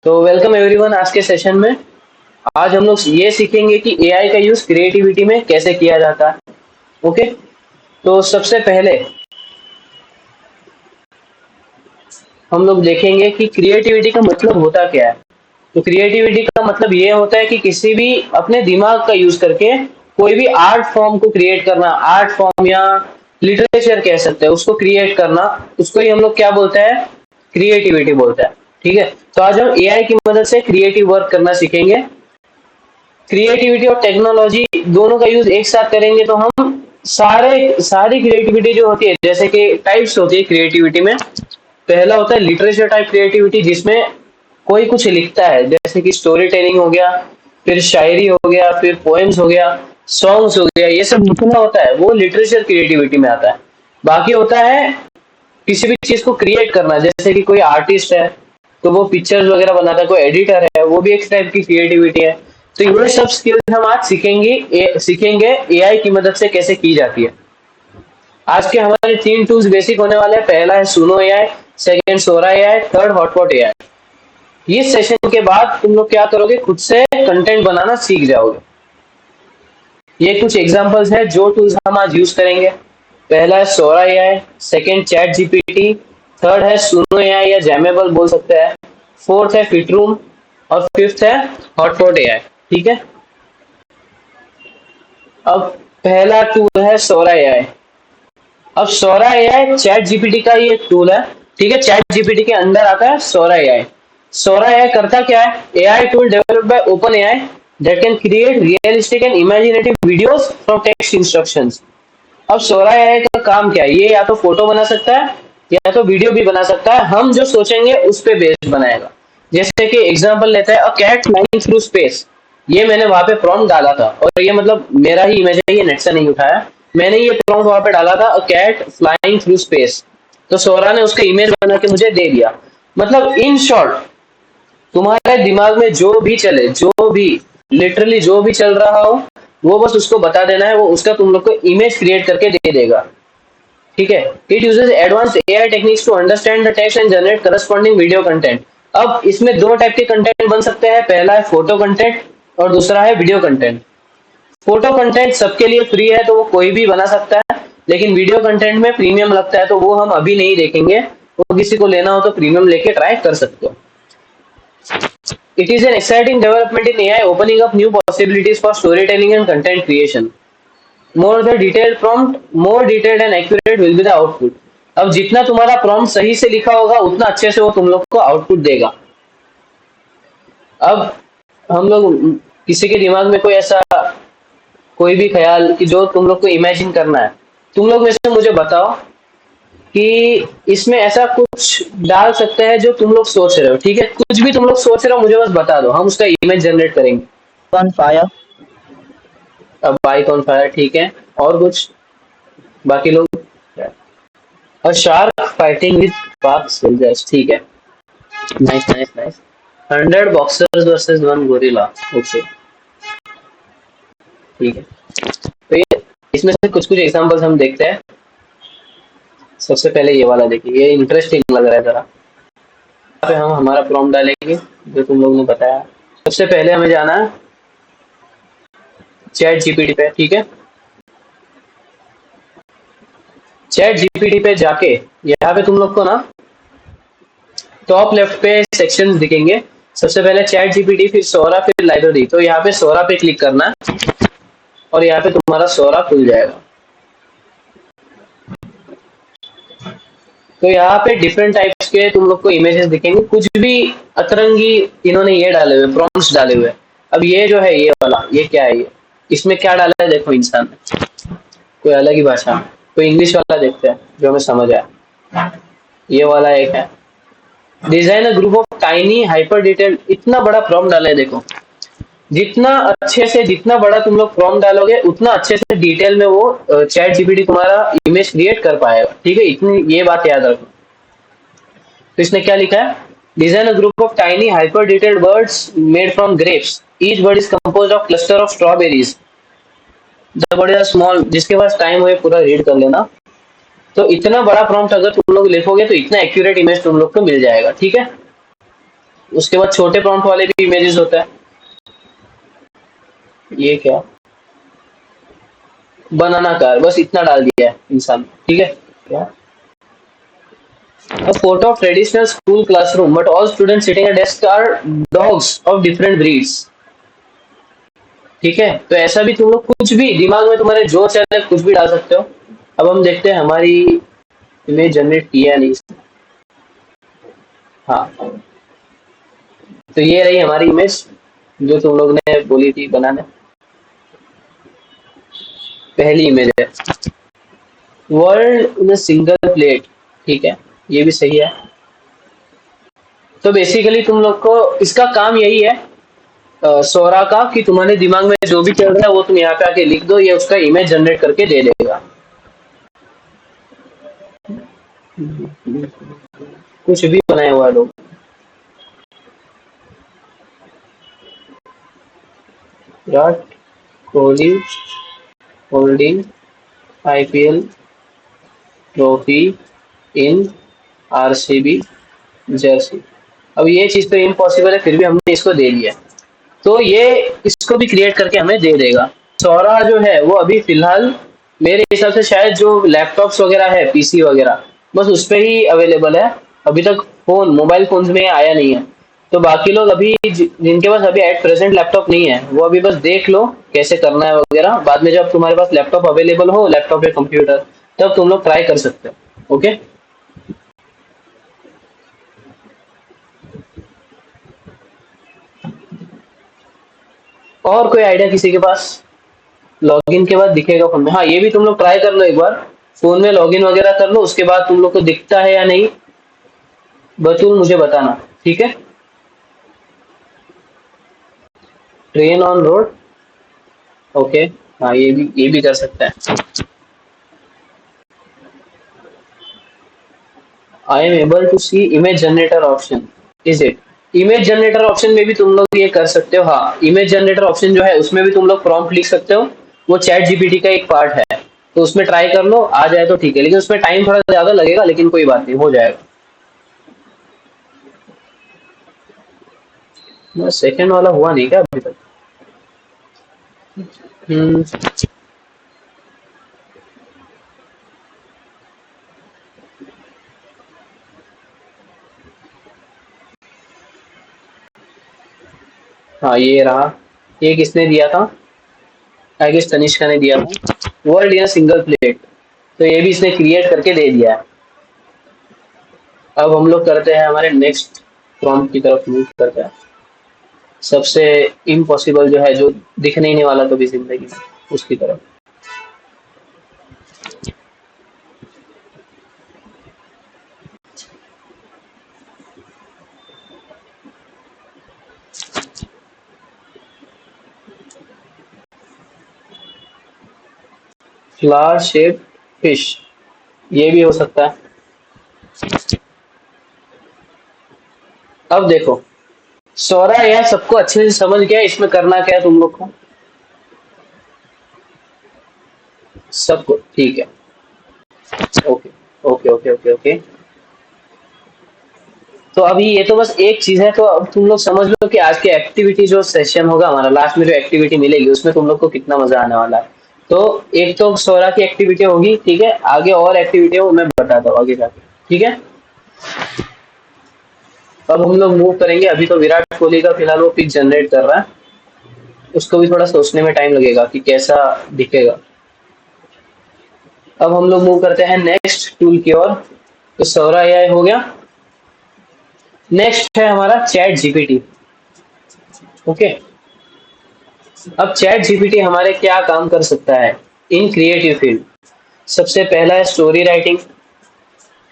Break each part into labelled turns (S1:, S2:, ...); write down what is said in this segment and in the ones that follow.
S1: तो welcome everyone आज के सेशन में। आज हम लोग ये सीखेंगे कि एआई का यूज क्रिएटिविटी में कैसे किया जाता है। ओके, तो सबसे पहले हम लोग देखेंगे कि क्रिएटिविटी का मतलब होता क्या है। तो क्रिएटिविटी का मतलब ये होता है कि किसी भी अपने दिमाग का यूज करके कोई भी आर्ट फॉर्म को क्रिएट करना, आर्ट फॉर्म या लिटरेचर कह सकते हैं, उसको क्रिएट करना, उसको ही हम लोग क्या बोलते हैं, क्रिएटिविटी बोलते हैं। ठीक है, तो आज हम एआई की मदद से क्रिएटिव वर्क करना सीखेंगे। क्रिएटिविटी और टेक्नोलॉजी दोनों का यूज एक साथ करेंगे तो हम सारी क्रिएटिविटी जो होती है, जैसे कि टाइप्स होती है क्रिएटिविटी में। पहला होता है लिटरेचर टाइप क्रिएटिविटी, जिसमें कोई कुछ लिखता है, जैसे कि स्टोरी टेलिंग हो गया, फिर शायरी हो गया, फिर पोएम्स हो गया, सॉन्ग्स हो गया, ये सब लिखना होता है, वो लिटरेचर क्रिएटिविटी में आता है। बाकी होता है किसी भी चीज को क्रिएट करना, जैसे कि कोई आर्टिस्ट है तो वो पिक्चर्स वगैरह बनाता है, कोई एडिटर है, वो भी एक टाइप की क्रिएटिविटी है। तो ये सब स्किल्स हम आज सीखेंगे एआई की मदद से कैसे की जाती है। आज के हमारे 3 टूल्स बेसिक होने वाले हैं। पहला है सुनो एआई, सेकंड सोरा एआई, थर्ड हॉटपॉट एआई। इस सेशन के बाद तुम लोग क्या करोगे, खुद से कंटेंट बनाना सीख जाओगे। ये कुछ एग्जांपल्स है जो टूल्स हम आज यूज करेंगे। पहला है Sora AI, second ChatGPT, third है सुनो एआई या जैमेबल बोल सकते हैं, फोर्थ है फिटरूम और फिफ्थ है हॉटपॉट एआई। ठीक है, अब पहला टूल है सोरा एआई। अब सोरा एआई चैट जीपीटी का ही एक टूल है। ठीक है, चैट जीपीटी के अंदर आता है सोरा एआई। सोरा एआई करता क्या है, AI tool developed by open AI that can create realistic and imaginative videos from text instructions. अब सोरा एआई का काम क्या है, ये या तो फोटो बना सकता है या तो वीडियो भी बना सकता है। हम जो सोचेंगे उस पे बेस्ड बनाएगा। जैसे कि एग्जांपल लेता है, a cat flying through space. ये मैंने वहां पे प्रॉम्प्ट डाला था, और ये मतलब मेरा ही इमेज है, ये नेट से नहीं उठाया। मैंने ये प्रॉम्प्ट वहां पे डाला था, a cat flying through space, तो सोरा ने उसका इमेज बना के मुझे दे दिया। मतलब इन शॉर्ट, तुम्हारे दिमाग में जो भी चले, जो भी लिटरली जो भी चल रहा हो, वो बस उसको बता देना है, वो उसका तुम लोग को इमेज क्रिएट करके दे देगा। ठीक है, it uses advance AI techniques to understand the text and generate corresponding video content. अब इसमें दो टाइप के कंटेंट बन सकते हैं, पहला है फोटो कंटेंट और दूसरा है वीडियो कंटेंट। फोटो कंटेंट सबके लिए फ्री है, तो वो कोई भी बना सकता है, लेकिन वीडियो कंटेंट में प्रीमियम लगता है, तो वो हम अभी नहीं देखेंगे। वो किसी को लेना हो तो प्रीमियम लेके ट्राई कर सकते हो। It is an exciting development in AI, opening up new possibilities for storytelling and content creation. More the detailed prompt, more detailed and accurate will be the output. अब जितना तुम्हारा प्रॉम्प्ट सही से लिखा होगा, उतना अच्छे से वो तुम लोग को आउटपुट देगा। अब हम लोग किसी के दिमाग में कोई ऐसा कोई भी ख्याल कि जो तुम लोग को इमेजिन करना है, तुम लोग में से मुझे बताओ कि इसमें ऐसा कुछ डाल सकते हैं जो तुम लोग सोच रहे हो। ठीक है, कुछ भी तुम लोग सोच रहे हो मुझे बस बता दो, हम उसका इमेज जनरेट करेंगे।
S2: on fire.
S1: अब बाइक ऑन फायर, ठीक है, और कुछ बाकी लोग, और shark fighting with park soldiers. ठीक है, nice nice nice. 100 boxers versus 1 gorilla. Okay, ठीक है, तो ये इसमें से कुछ कुछ एग्जांपल्स हम देखते हैं। सबसे पहले ये वाला देखिए, ये इंटरेस्टिंग लग रहा है जरा। यहाँ पे हम हमारा प्रॉम्प्ट डालेंगे जो तुम लोगों ने बताया। सबसे पहले हमें जाना है चैट जीपीटी पे। ठीक है, चैट जीपीटी पे जाके यहाँ पे तुम लोग को ना टॉप लेफ्ट पे सेक्शंस दिखेंगे। सबसे पहले चैट जीपीटी, फिर सोरा, फिर लाइब्रेरी। तो यहाँ पे सोरा पे क्लिक करना है और यहाँ पे तुम्हारा सोरा खुल जाएगा। तो यहाँ पे डिफरेंट टाइप्स के तुम लोग को इमेजेस दिखेंगे, कुछ भी अतरंगी इन्होंने ये डाले हुए, प्रॉम्प्ट्स डाले हुए। अब ये जो है, ये वाला, ये क्या है, ये इसमें क्या डाला है देखो, इंसान ने कोई अलग ही भाषा में, कोई इंग्लिश वाला देखते हैं जो हमें समझ आया। ये वाला एक है, design a group of tiny hyper detailed. इतना बड़ा प्रॉम्प्ट डाला है देखो। जितना अच्छे से, जितना बड़ा तुम लोग प्रॉम्प्ट डालोगे, उतना अच्छे से डिटेल में वो चैट जीपीटी तुम्हारा इमेज क्रिएट कर पाएगा। ठीक है, इतनी ये बात याद रखो। तो इसने क्या लिखा है, design a group of tiny hyper detailed birds made from grapes, each bird is composed of cluster of strawberries, the bird is small. जिसके पास टाइम हो पूरा रीड कर लेना। तो इतना बड़ा प्रॉम्प्ट अगर तुम लोग लिखोगे तो इतना एक्यूरेट इमेज तुम लोग को मिल जाएगा। ठीक है, उसके बाद छोटे प्रॉम्प्ट वाले भी इमेजेस होता है। ये क्या, बनाना कार, बस इतना डाल दिया है इंसान, ठीक है। क्या, a photo of traditional school classroom but all students sitting at desk are dogs of different breeds। ठीक है, तो ऐसा भी तुम लोग कुछ भी दिमाग में तुम्हारे जो चले कुछ भी डाल सकते हो। अब हम देखते हैं हमारी इमेज जनरेट किया या नहीं। हाँ, तो ये रही हमारी इमेज जो तुम लोग ने बोली थी बनाने। पहली इमेज है world in a single plate, ठीक है, ये भी सही है। तो बेसिकली तुम लोग को इसका काम यही है सोरा का, कि तुम्हारे दिमाग में जो भी चल रहा है वो तुम यहाँ पे आके लिख दो, ये उसका इमेज जनरेट करके दे देगा। कुछ भी बनाए हुआ है लोग। Virat Kohli holding IPL trophy in RCB Jersey. अब ये चीज तो इम्पॉसिबल है, फिर भी हमने इसको दे दिया, तो ये इसको भी क्रिएट करके हमें दे देगा। सौरा जो है वो अभी फिलहाल मेरे हिसाब से शायद जो लैपटॉप्स वगैरह है, पीसी वगैरह, बस उस पे ही अवेलेबल है। अभी तक फोन, मोबाइल फोन्स में आया नहीं है। तो बाकी लोग अभी जिनके पास अभी एट प्रेजेंट लैपटॉप नहीं है, वो अभी बस देख लो कैसे करना है वगैरह। बाद में जब तुम्हारे पास लैपटॉप अवेलेबल हो, लैपटॉप या कंप्यूटर, तब तुम लोग ट्राई कर सकते हो। ओके, और कोई आइडिया किसी के पास? लॉगिन के बाद दिखेगा फोन में, हाँ ये भी तुम लोग ट्राई कर लो एक बार। फोन में लॉगिन वगैरह कर लो, उसके बाद तुम लोग को दिखता है या नहीं बतूल मुझे बताना, ठीक है। ट्रेन ऑन रोड, ओके, हाँ ये भी कर सकता है। I am able to see image generator option, is it? Image generator option में भी तुम लोग ये कर सकते हो। हाँ, इमेज जनरेटर ऑप्शन जो है उसमें भी तुम लोग प्रॉम्प्ट लिख सकते हो। वो चैट जीपीटी का एक पार्ट है, तो उसमें ट्राई कर लो, आ जाए तो ठीक है, लेकिन उसमें टाइम थोड़ा ज्यादा लगेगा, लेकिन कोई बात नहीं, हो जाएगा। सेकंड वाला हुआ नहीं क्या अभी तक? हम्म, हाँ ये रहा। ये किसने दिया था? आई गेस तनिष्का ने दिया था। वर्ल्ड इन सिंगल प्लेट, तो ये भी इसने क्रिएट करके दे दिया है। अब हम लोग करते हैं हमारे नेक्स्ट प्रॉम्प्ट की तरफ मूव करते हैं। सबसे इम्पॉसिबल जो है, जो दिखने ही नहीं वाला कभी जिंदगी में, उसकी तरफ। फ्लावर शेप फिश, ये भी हो सकता है। अब देखो, सौरा यह सबको अच्छे से समझ गया इसमें करना क्या है तुम लोग को, सबको ठीक है। Okay okay okay okay okay. तो अभी ये तो बस एक चीज है, तो अब तुम लोग समझ लो कि आज की एक्टिविटी जो सेशन होगा हमारा, लास्ट में जो एक्टिविटी मिलेगी उसमें तुम लोग को कितना मजा आने वाला है। तो एक तो सोरा की एक्टिविटी होगी, ठीक है, आगे और एक्टिविटी हो मैं बताता हूँ आगे जाके, ठीक है। अब हम लोग मूव करेंगे। अभी तो विराट कोहली का फिलहाल वो पिक जनरेट कर रहा है, उसको भी थोड़ा सोचने में टाइम लगेगा कि कैसा दिखेगा। अब हम लोग मूव करते हैं नेक्स्ट टूल की ओर। तो सौरा एआई हो गया। नेक्स्ट है हमारा चैट जीपीटी। ओके, अब चैट जीपीटी हमारे क्या काम कर सकता है इन क्रिएटिव फील्ड। सबसे पहला है story writing.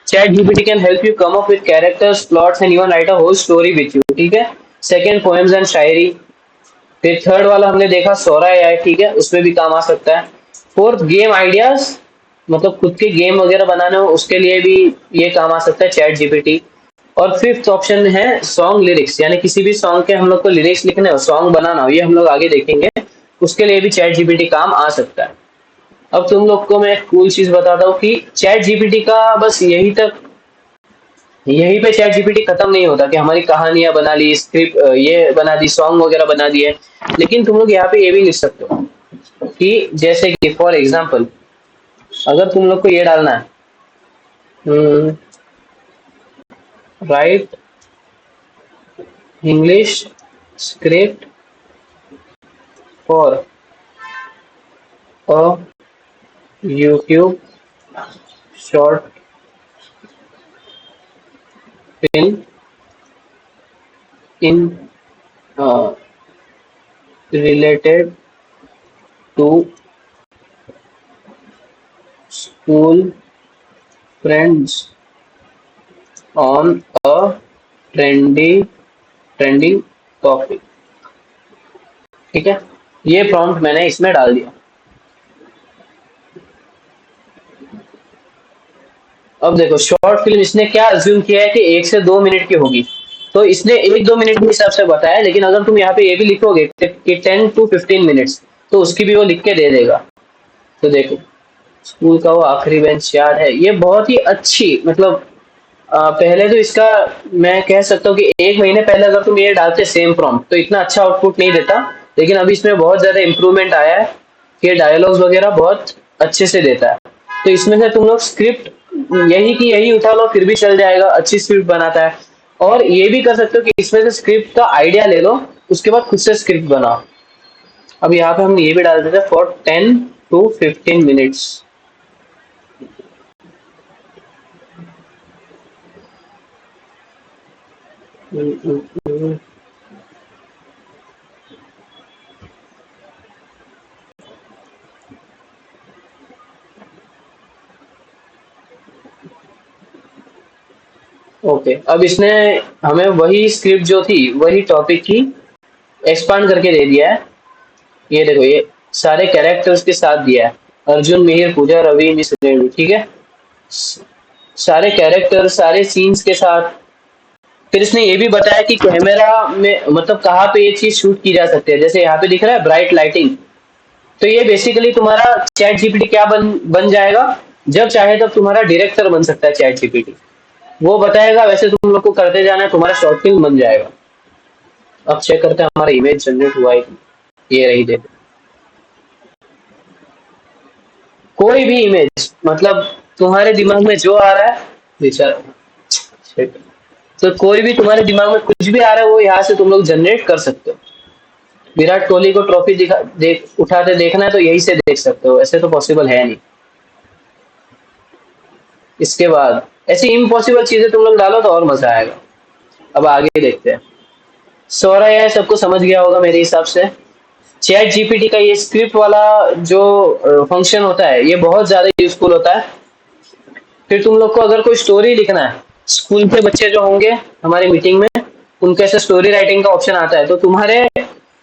S1: ChatGPT can help you come up with characters, plots and even write a whole story with you, ठीक है। सेकंड, पोएम्स एंड शायरी। फिर थर्ड वाला हमने देखा सोरा एआई, ठीक है, उसमें भी काम आ सकता है। फोर्थ, गेम आइडियाज, मतलब खुद के गेम वगैरह बनाने हो उसके लिए भी ये काम आ सकता है चैट जीपीटी। और फिफ्थ ऑप्शन है सॉन्ग लिरिक्स, यानी किसी भी सॉन्ग के हम लोग को लिरिक्स लिखने हो, सॉन्ग बनाना हो, ये हम लोग आगे देखेंगे, उसके लिए भी चैट जीपीटी काम आ सकता है। अब तुम लोग को मैं एक कूल चीज बताता हूँ कि चैट जीपीटी का बस यही तक यहीं पे चैट जीपीटी खत्म नहीं होता कि हमारी कहानियां बना ली, स्क्रिप्ट ये बना दी, सॉन्ग वगैरह बना दिए। लेकिन तुम लोग यहाँ पे ये भी लिख सकते हो कि जैसे कि फॉर एग्जाम्पल अगर तुम लोग को ये डालना है, write English script for a YouTube short film in related to school friends on a trending topic. ठीक है, ये प्रॉम्प्ट मैंने इसमें डाल दिया। अब देखो शॉर्ट फिल्म इसने क्या अज्यूम किया है कि 1 से 2 मिनट की होगी, तो इसने 1-2 मिनट के हिसाब से बताया। लेकिन अगर तुम यहाँ पे ये भी लिखोगे कि 10 to 15 मिनट्स, तो उसकी भी वो लिख के दे देगा। तो देखो स्कूल का वो आखिरी बेंच याद है, ये बहुत ही अच्छी मतलब पहले तो इसका मैं कह सकता हूँ कि 1 महीने पहले अगर तुम ये डालते सेम प्रॉम्प्ट तो इतना अच्छा आउटपुट नहीं देता। लेकिन अभी इसमें बहुत ज्यादा इम्प्रूवमेंट आया है कि डायलॉग्स वगैरह बहुत अच्छे से देता है। तो इसमें से तुम लोग स्क्रिप्ट यही की यही उठा लो फिर भी चल जाएगा, अच्छी स्क्रिप्ट बनाता है। और ये भी कर सकते हो कि इसमें से स्क्रिप्ट का आइडिया ले लो, उसके बाद खुद से स्क्रिप्ट बनाओ। अब यहाँ पे हम ये भी डाल देते हैं फॉर 10 to 15 मिनट्स। ओके, अब इसने हमें वही स्क्रिप्ट जो थी वही टॉपिक की एक्सपांड करके दे दिया है। ये देखो ये सारे कैरेक्टर्स के साथ दिया है, अर्जुन, मिहिर, पूजा, रवि, मिस रेणु। ठीक है, सारे कैरेक्टर सारे सीन्स के साथ। फिर इसने ये भी बताया कि कैमरा में मतलब कहाँ पे ये चीज शूट की जा सकती है। जैसे यहाँ पे दिख रहा है ब्राइट लाइटिंग, तो ये बेसिकली तुम्हारा चैट जीपीटी क्या बन जाएगा, जब चाहे तब तुम्हारा डायरेक्टर बन सकता है चैट जीपीटी। वो बताएगा वैसे तुम लोग को करते जाना है, तुम्हारा शॉर्ट फिल्म बन जाएगा। अब चेक करते हैं हमारा इमेज जनरेट हुआ है कि नहीं। ये रही देखो, कोई भी इमेज मतलब तुम्हारे दिमाग में जो आ रहा है विचार, तो कोई भी तुम्हारे दिमाग में कुछ भी आ रहा है वो यहाँ से तुम लोग जनरेट कर सकते हो। विराट कोहली को ट्रॉफी उठाते देखना है तो यही से देख सकते हो, ऐसे तो पॉसिबल है नहीं। इसके बाद ऐसी इम्पॉसिबल चीजें तुम लोग डालो तो और मजा आएगा। अब आगे देखते हैं। सोरा है सबको समझ गया होगा मेरे हिसाब से। चैट जीपीटी का ये स्क्रिप्ट वाला जो फंक्शन होता है ये बहुत ज्यादा यूजफुल होता है। फिर तुम लोग को अगर कोई स्टोरी लिखना है, स्कूल के बच्चे जो होंगे हमारी मीटिंग में उनके ऐसे स्टोरी राइटिंग का ऑप्शन आता है, तो तुम्हारे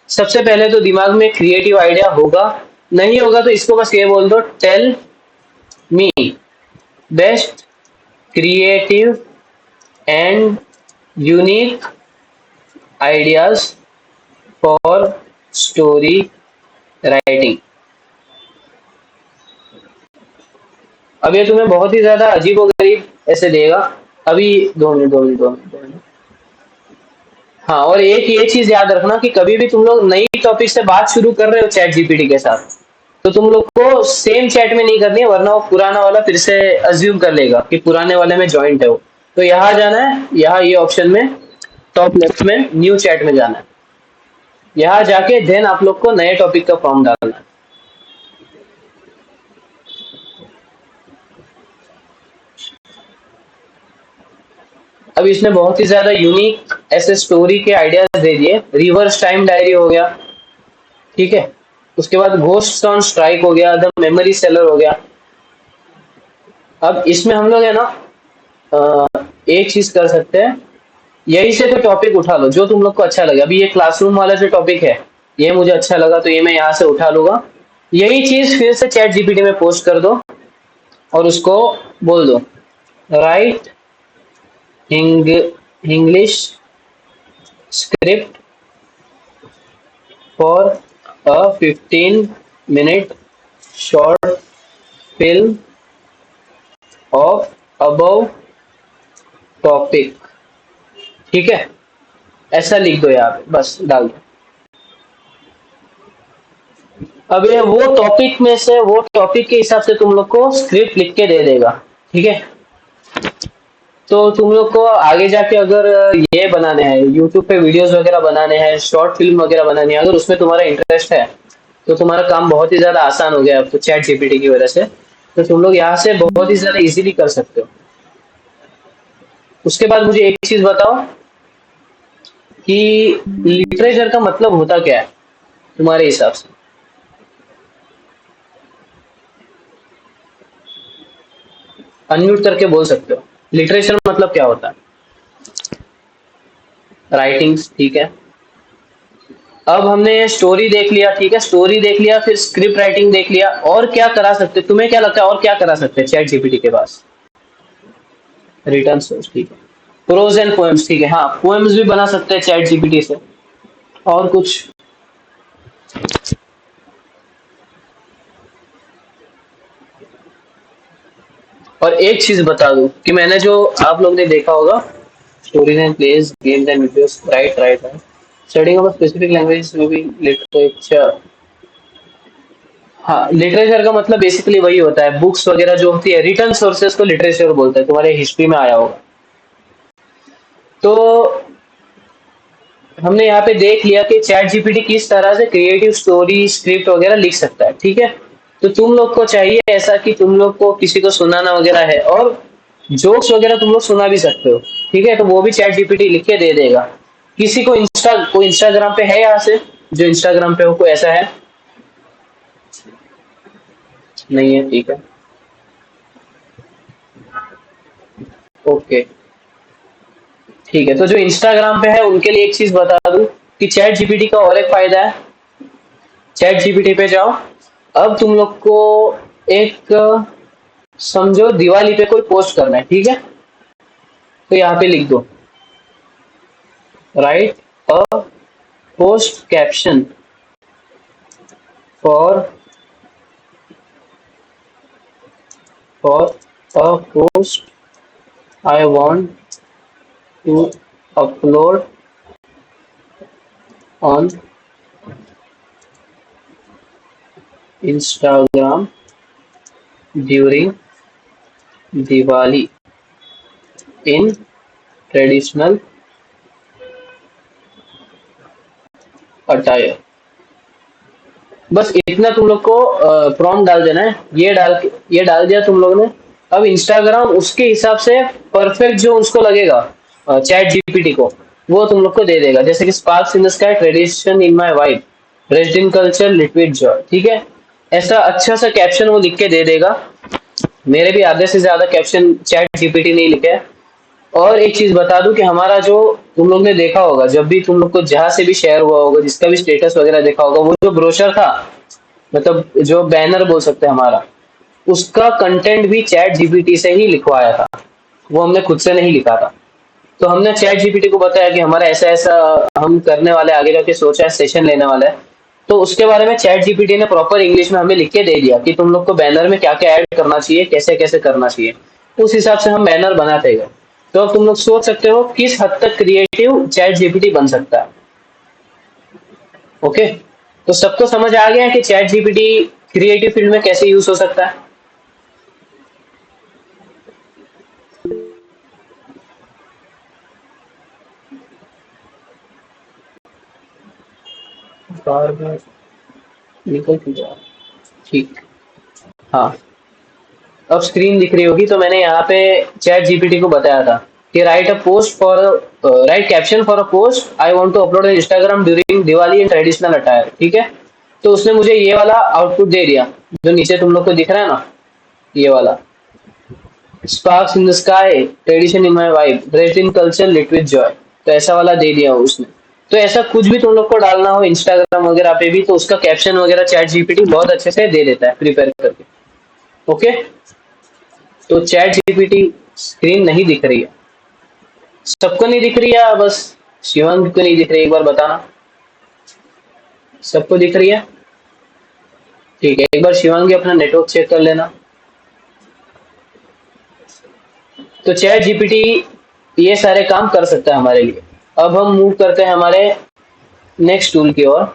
S1: सबसे पहले तो दिमाग में क्रिएटिव आइडिया होगा। नहीं होगा तो इसको बस ये बोल दो, tell me best creative and unique ideas for story writing. अब ये तुम्हें बहुत ही ज्यादा अजीब और गरीब ऐसे देगा। अभी 2 मिनट 2 मिनट 2 मिनट 2 मिनट। हाँ, और एक ये चीज याद रखना कि कभी भी तुम लोग नई टॉपिक से बात शुरू कर रहे हो चैट जीपीटी के साथ, तो तुम लोग को सेम चैट में नहीं करनी है, वरना वो पुराना वाला फिर से अज्यूम कर लेगा कि पुराने वाले में ज्वाइंट है वो। तो यहाँ जाना है, यहाँ ये ऑप्शन में टॉप लेफ्ट में न्यू चैट में जाना है। यहाँ जाके देन आप लोग को नए टॉपिक का फॉर्म डालना है। अब इसने बहुत ही ज्यादा यूनिक ऐसे स्टोरी के आइडियाज दे दिए। रिवर्स टाइम डायरी हो गया, ठीक है। उसके बाद घोस्ट ऑन स्ट्राइक हो गया, द मेमोरी सेलर हो गया। अब इसमें हम लोग है ना एक चीज कर सकते हैं, यही से कोई टॉपिक उठा लो जो तुम लोग को अच्छा लगे। अभी ये क्लासरूम वाला जो टॉपिक है ये मुझे अच्छा लगा, तो ये मैं यहाँ से उठा लूंगा। यही चीज फिर से चैट जीपीटी में पोस्ट कर दो और उसको बोल दो, right English script for a 15 minute short film of above topic, ठीक है, ऐसा लिख दो यहाँ पे, बस डाल दो। अब ये वो टॉपिक में से, वो टॉपिक के हिसाब से तुम लोग को स्क्रिप्ट लिख के दे देगा, ठीक है। तो तुम लोग को आगे जाके अगर ये बनाने हैं, यूट्यूब पे वीडियोस वगैरह बनाने हैं, शॉर्ट फिल्म वगैरह बनानी है, अगर उसमें तुम्हारा इंटरेस्ट है तो तुम्हारा काम बहुत ही ज्यादा आसान हो गया अब तो चैट जीपीटी की वजह से। तो तुम लोग यहाँ से बहुत ही ज्यादा इजीली कर सकते हो। उसके बाद मुझे एक चीज बताओ कि लिटरेचर का मतलब होता क्या है तुम्हारे हिसाब से? अनम्यूट करके बोल सकते हो। लिटरेचर मतलब क्या होता है? राइटिंग्स, ठीक है। अब हमने स्टोरी देख लिया, ठीक है, स्टोरी देख लिया, फिर स्क्रिप्ट राइटिंग देख लिया, और क्या करा सकते, तुम्हें क्या लगता है और क्या करा सकते हैं चैट जीपीटी के पास? रिटर्न सोर्स, ठीक है। प्रोज एंड पोएम्स, ठीक है, हाँ, पोएम्स भी बना सकते हैं चैट जीपीटी से। और कुछ? और एक चीज बता दूं कि मैंने जो, आप लोग ने देखा होगा, stories and plays, games and videos, right right right, studying of specific language में भी लिटरेचर। हाँ, लिटरेचर का मतलब बेसिकली वही होता है, बुक्स वगैरह जो होती है, रिटर्न सोर्सेस को लिटरेचर बोलते हैं, तुम्हारे हिस्ट्री में आया होगा। तो हमने यहाँ पे देख लिया कि चैट जीपीटी किस तरह से क्रिएटिव स्टोरी, स्क्रिप्ट वगैरह लिख सकता है, ठीक है। तो तुम लोग को चाहिए ऐसा कि तुम लोग को किसी को सुनाना वगैरह है, और जोक्स वगैरह तुम लोग सुना भी सकते हो, ठीक है, तो वो भी चैट जीपीटी लिख के दे देगा। किसी को कोई इंस्टाग्राम पे है यहाँ से, जो इंस्टाग्राम पे हो, कोई ऐसा है? नहीं है, ठीक है, ओके, ठीक है। तो जो इंस्टाग्राम पे है उनके लिए एक चीज बता दूं कि चैट जीपीटी का और एक फायदा है। चैट जीपीटी पे जाओ, अब तुम लोग को एक, समझो दिवाली पे कोई पोस्ट करना है, ठीक है, तो यहाँ पे लिख दो, write a post caption for a post I want to upload on Instagram during Diwali in traditional attire. बस इतना तुम लोग को प्रॉम्प्ट डाल देना है, ये डाल दिया तुम लोग ने। अब इंस्टाग्राम उसके हिसाब से परफेक्ट जो उसको लगेगा चैट जीपीटी को, वो तुम लोग को दे देगा। जैसे कि sparks in the sky, tradition in my vibe, rest in culture, lit with joy, ठीक है, ऐसा अच्छा सा कैप्शन वो लिख के दे देगा। मेरे भी आधे से ज्यादा कैप्शन चैट जीपीटी नहीं लिखे हैं। और एक चीज बता दूं कि हमारा जो, तुम लोग ने देखा होगा जब भी तुम लोग को जहां से भी शेयर हुआ होगा, जिसका भी स्टेटस वगैरह देखा होगा, वो जो ब्रोशर था, मतलब जो बैनर बोल सकते हैं हमारा, उसका कंटेंट भी चैट जीपीटी से ही लिखवाया था, वो हमने खुद से नहीं लिखा था। तो हमने चैट जीपीटी को बताया कि हमारा ऐसा ऐसा हम करने वाले, आगे जाके सोचा है सेशन लेने वाला है, तो उसके बारे में चैट जीपीटी ने प्रॉपर इंग्लिश में हमें लिख के दे दिया कि तुम लोग को बैनर में क्या क्या ऐड करना चाहिए, कैसे कैसे करना चाहिए। उस हिसाब से हम बैनर बनाते गए। तो अब तुम लोग सोच सकते हो किस हद तक क्रिएटिव चैट जीपीटी बन सकता है। ओके, तो सबको समझ आ गया है कि चैट जीपीटी क्रिएटिव फील्ड में कैसे यूज हो सकता है? बार बार निकल क्यों जा रहा है? ठीक, हाँ, अब स्क्रीन दिख रही होगी। तो मैंने यहाँ पे चैट जीपीटी को बताया था कि write a post for, write caption for a post I want to upload in Instagram during Diwali in traditional attire, ठीक है। तो उसने मुझे ये वाला आउटपुट दे दिया, जो नीचे तुम लोग को दिख रहा है ना, ये वाला, sparks in the sky, tradition in my vibe, dressed in culture, lit with joy, तो ऐसा वाला दे दिया उसने। तो ऐसा कुछ भी तुम लोग को डालना हो इंस्टाग्राम वगैरह पे भी, तो उसका कैप्शन वगैरह चैट जीपीटी बहुत अच्छे से दे देता है प्रिपेयर करके। ओके, तो चैट जीपीटी, स्क्रीन नहीं दिख रही है सबको? नहीं दिख रही है, बस शिवांग को नहीं दिख रही, एक बार बताना। सबको दिख रही है? ठीक है, एक बार शिवांगी अपना नेटवर्क चेक कर लेना। तो चैट जीपीटी ये सारे काम कर सकता है हमारे लिए। अब हम मूव करते हैं हमारे नेक्स्ट टूल की ओर,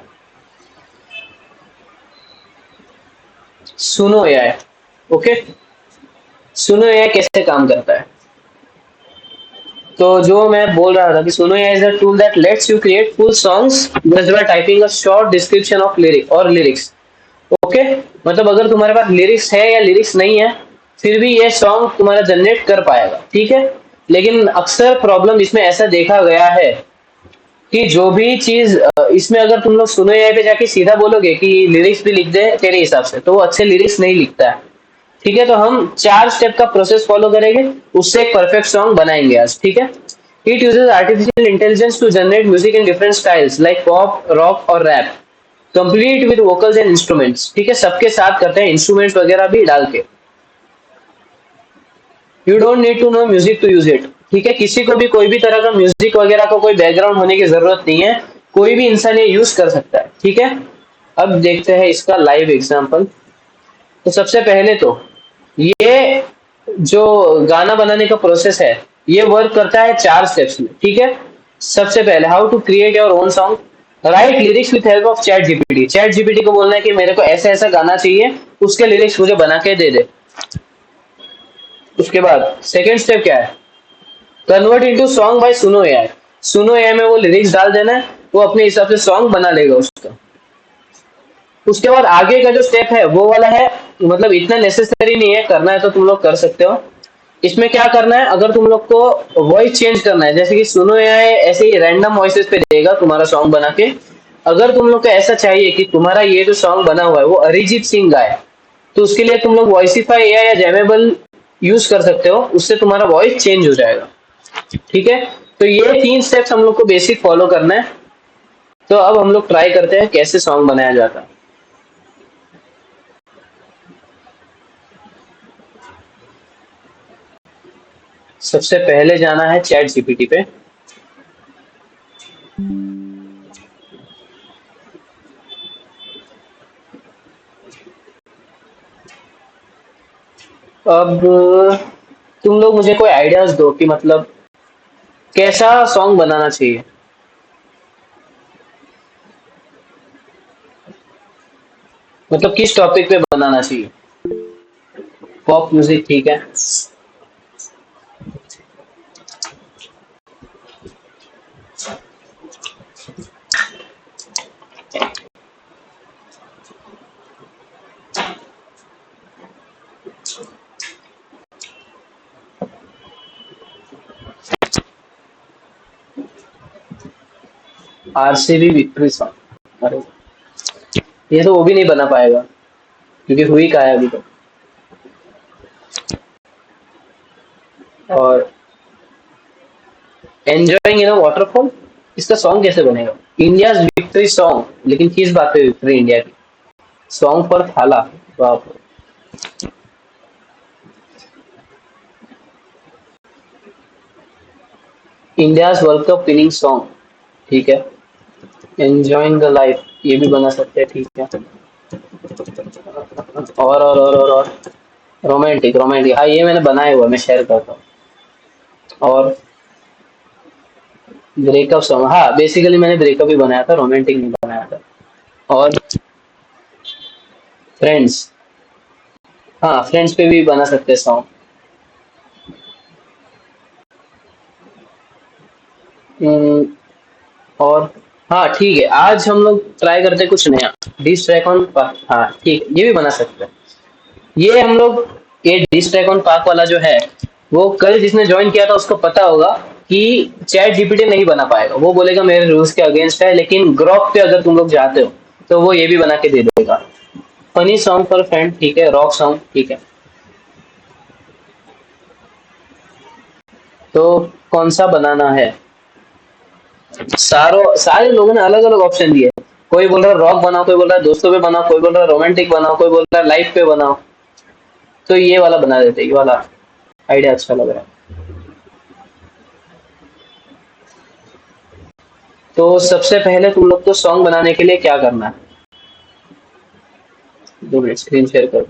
S1: सुनो एआई। ओके, सुनो एआई कैसे काम करता है? तो जो मैं बोल रहा था कि सुनो AI is a tool that let's you create full songs just by typing a short description of lyric और लिरिक्स। ओके, मतलब अगर तुम्हारे पास लिरिक्स है या लिरिक्स नहीं है, फिर भी ये सॉन्ग तुम्हारा जनरेट कर पाएगा, ठीक है। लेकिन अक्सर प्रॉब्लम इसमें ऐसा देखा गया है कि जो भी चीज इसमें अगर तुम लोग सुनो एआई पे जाके सीधा बोलोगे कि लिरिक्स भी लिख दे तेरे हिसाब से, तो वो अच्छे लिरिक्स नहीं लिखता है, ठीक है। तो हम 4 स्टेप का प्रोसेस फॉलो करेंगे, उससे एक परफेक्ट सॉन्ग बनाएंगे आज, ठीक है। It uses artificial intelligence to generate music in different styles like pop, rock और rap, complete with vocals and instruments, ठीक है। सबके साथ करते हैं, इंस्ट्रूमेंट्स वगैरह भी डाल के। You don't need to know music to use it, ठीक है। किसी को भी कोई भी तरह का म्यूजिक वगैरह का कोई बैकग्राउंड होने की जरूरत नहीं है, कोई भी इंसान ये यूज कर सकता है, ठीक है। अब देखते हैं इसका लाइव एग्जांपल। तो सबसे पहले तो ये जो गाना बनाने का प्रोसेस है, ये वर्क करता है 4 स्टेप्स में, ठीक है। सबसे पहले, how to create your own song. Write lyrics with help of ChatGPT. ChatGPT को बोलना है कि मेरे को ऐसा ऐसा गाना चाहिए, उसके लिरिक्स मुझे बना के दे दे। उसके बाद सेकेंड स्टेप क्या है, कन्वर्ट इनटू सॉन्ग बाय सुनो एआई। सुनो एआई में वो लिरिक्स डाल देना है, वो अपने हिसाब से सॉन्ग बना लेगा उसका। उसके बाद आगे का जो स्टेप है वो वाला है, मतलब इतना नेसेसरी नहीं है, करना है तो तुम लोग कर सकते हो। इसमें क्या करना है, अगर तुम लोग को वॉइस चेंज करना है, जैसे कि सुनो एआई ऐसे ही रैंडम वॉइसेस पे देगा तुम्हारा सॉन्ग बना के। अगर तुम लोग को ऐसा चाहिए कि तुम्हारा ये जो सॉन्ग बना हुआ है वो अरिजीत सिंह गाए, तो उसके लिए तुम लोग वॉइसिफाई एआई या जैमेबल यूज कर सकते हो, उससे तुम्हारा वॉइस चेंज हो जाएगा, ठीक है। तो ये 3 स्टेप्स हम लोग को बेसिक फॉलो करना है। तो अब हम लोग ट्राई करते हैं कैसे सॉन्ग बनाया जाता है। सबसे पहले जाना है चैट जीपीटी पे। अब तुम लोग मुझे कोई आइडियाज दो कि मतलब कैसा सॉन्ग बनाना चाहिए। मतलब किस टॉपिक पे बनाना चाहिए। पॉप म्यूजिक, ठीक है। आरसीबी विक्ट्री सॉन्ग, अरे ये तो वो भी नहीं बना पाएगा क्योंकि हुई का है अभी तक। और एंजॉयिंग इन अ वाटरफॉल, इसका सॉन्ग कैसे बनेगा? इंडिया विक्ट्री सॉन्ग, लेकिन किस बात पे विक्ट्री इंडिया की? सॉन्ग फॉर थाला, बाप रे। India world cup winning song, ठीक है। एंजॉयिंग द लाइफ, ये भी बना सकते हैं, ठीक है। और रोमांटिक, रोमांटिक, हाँ ये मैंने बनाया हुआ, मैं शेयर करता हूँ। और ब्रेकअप सॉन्ग, हाँ बेसिकली मैंने ब्रेकअप ही बनाया था, रोमांटिक नहीं बनाया था। और फ्रेंड्स, हाँ फ्रेंड्स पे भी बना सकते हैं सॉन्ग। और हाँ ठीक है, आज हम लोग ट्राई करते हैं कुछ नया, डिस ट्रैक ऑन पार्क, हाँ ठीक है, ये भी बना सकते हैं। ये हम लोग, ये डिस ट्रैक ऑन पार्क वाला जो है, वो कल जिसने ज्वाइन किया था उसको पता होगा कि चैट जीपीटी नहीं बना पाएगा, वो बोलेगा मेरे रूल्स के अगेंस्ट है। लेकिन ग्रॉक पे अगर तुम लोग जाते हो तो वो ये भी बना के दे देगा। फनी सॉन्ग फॉर फ्रेंड, ठीक है। रॉक सॉन्ग, ठीक है। तो कौन सा बनाना है? सारे लोगों ने अलग अलग ऑप्शन दिए। कोई बोल रहा है रॉक बनाओ, कोई बोल रहा है दोस्तों पे बनाओ, कोई बोल रहा है रोमांटिक बनाओ, कोई बोल रहा है लाइफ पे बनाओ। तो ये वाला बना देते हैं, ये वाला आइडिया अच्छा लग रहा है। तो सबसे पहले तुम लोग को सॉन्ग बनाने के लिए क्या करना है, 2 मिनट स्क्रीन शेयर कर।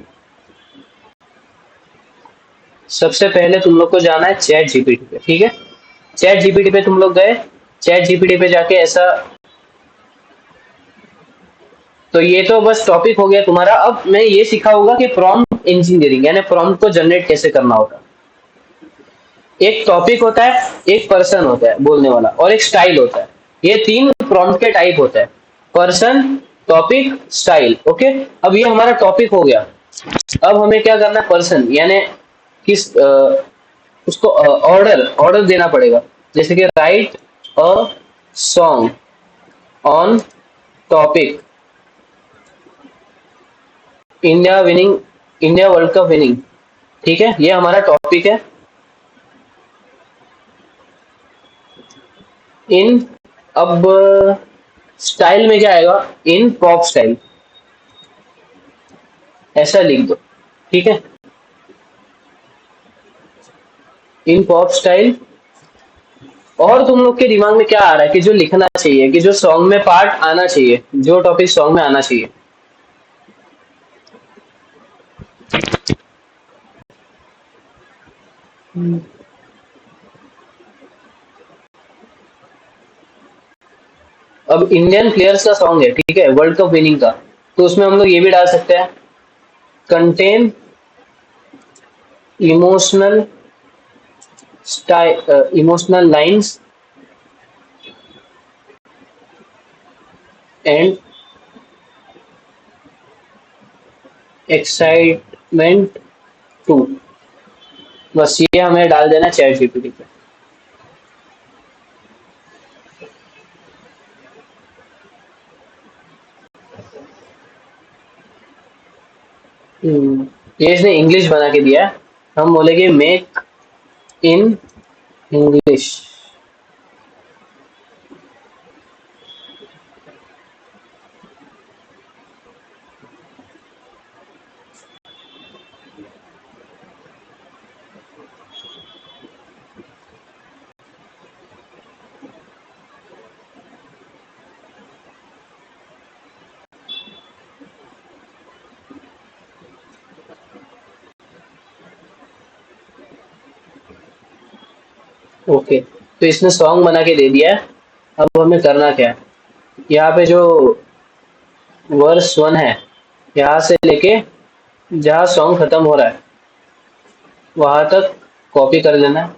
S1: सबसे पहले तुम लोग को जाना है चैट जीपीटी पे, ठीक है। चैट जीपीटी पे तुम लोग गए, चैट जीपीटी पे जाके ऐसा, तो ये तो बस टॉपिक हो गया तुम्हारा। अब मैं ये सीखा होगा कि प्रॉम्प्ट इंजीनियरिंग यानी प्रॉम्प्ट को जनरेट कैसे करना होगा। एक टॉपिक होता है, एक पर्सन होता है बोलने वाला, और एक स्टाइल होता है। ये तीन प्रॉम्प्ट के टाइप होते हैं, पर्सन, टॉपिक, स्टाइल। ओके, अब ये हमारा टॉपिक हो गया। अब हमें क्या करना है, पर्सन यानी किस उसको ऑर्डर ऑर्डर देना पड़ेगा। जैसे कि write a song on topic India winning, India world cup winning. ठीक है, ये हमारा टॉपिक है। इन, अब स्टाइल में क्या आएगा, इन पॉप स्टाइल, ऐसा लिख दो। ठीक है, इन पॉप स्टाइल। और तुम लोग के दिमाग में क्या आ रहा है कि जो लिखना चाहिए, कि जो सॉन्ग में पार्ट आना चाहिए, जो टॉपिक सॉन्ग में आना चाहिए। अब इंडियन प्लेयर्स का सॉन्ग है, ठीक है, वर्ल्ड कप विनिंग का, तो उसमें हम लोग ये भी डाल सकते हैं, contain emotional style, emotional lines and excitement too. बस ये हमें डाल देना चैट जीपीटी पे। ये इसने इंग्लिश बना के दिया है, हम बोलेंगे मेक इन इंग्लिश। ओके, तो इसने सॉन्ग बना के दे दिया है। अब हमें करना क्या है, यहाँ पे जो वर्स वन है, यहाँ से लेके जहाँ सॉन्ग खत्म हो रहा है वहां तक कॉपी कर लेना है,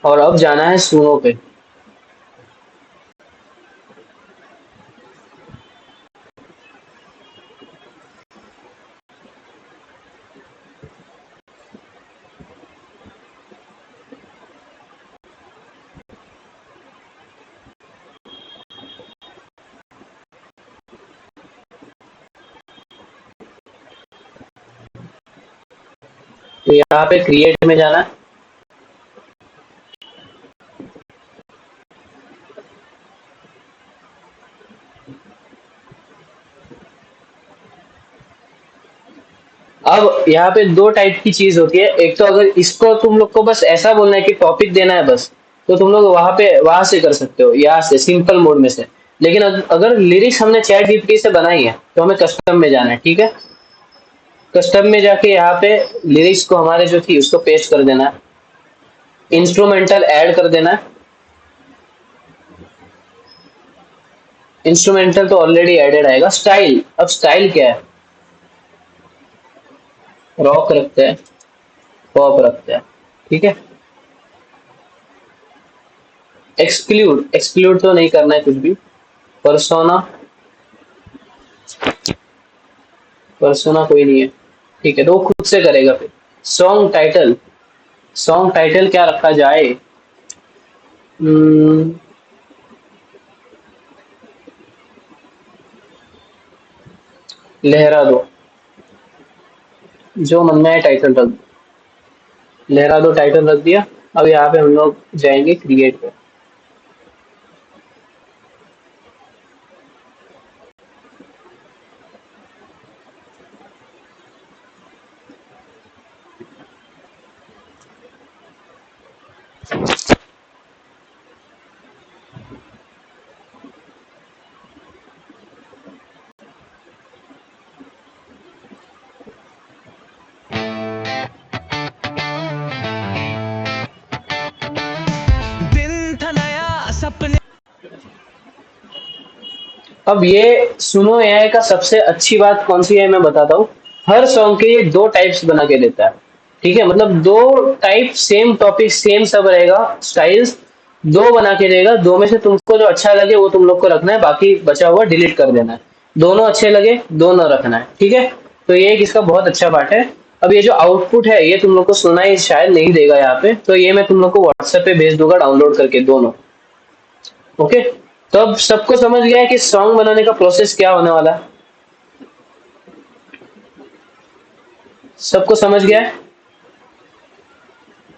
S1: और अब जाना है सुनो पे। तो यहाँ पे क्रिएट में जाना है। अब यहाँ पे दो टाइप की चीज होती है, एक तो अगर इसको तुम लोग को बस ऐसा बोलना है कि टॉपिक देना है बस, तो तुम लोग वहां पे वहां से कर सकते हो, यहाँ से सिंपल मोड में से। लेकिन अगर लिरिक्स हमने चैट जीपीटी से बनाई है तो हमें कस्टम में जाना है। ठीक है, कस्टम में जाके यहाँ पे लिरिक्स को हमारे जो थी उसको पेस्ट कर देना है, इंस्ट्रूमेंटल ऐड कर देना है। इंस्ट्रूमेंटल तो ऑलरेडी एडेड आएगा। स्टाइल, अब स्टाइल क्या है, रॉक रखते हैं, पॉप रखते हैं। ठीक है, एक्सक्लूड, एक्सक्लूड तो नहीं करना है कुछ भी। परसोना, परसोना कोई नहीं है। ठीक है, तो वो खुद से करेगा फिर। सॉन्ग टाइटल, सॉन्ग टाइटल क्या रखा जाए, हम्म, लहरा दो, जो मन में है टाइटल रख दो। लहरा दो टाइटल रख दिया। अब यहाँ पे हम लोग जाएंगे क्रिएट पे। अब ये सुनो एआई का सबसे अच्छी बात कौन सी है मैं बताता हूँ। हर सॉन्ग के ये दो टाइप्स बना के देता है। ठीक है, मतलब दो टाइप, सेम टॉपिक सेम सब रहेगा, स्टाइल्स दो बना के देगा। दो में से तुमको जो अच्छा लगे वो तुम लोग को रखना है, बाकी बचा हुआ डिलीट कर देना है। दोनों अच्छे लगे दोनों रखना है, ठीक है। तो ये एक इसका बहुत अच्छा पार्ट है। अब ये जो आउटपुट है ये तुम लोग को सुना ही शायद नहीं देगा यहाँ पे, तो ये मैं तुम लोग को व्हाट्सएप पे भेज दूंगा डाउनलोड करके दोनों। ओके, तो अब सबको समझ गया है कि सॉन्ग बनाने का प्रोसेस क्या होने वाला है। सबको समझ गया है।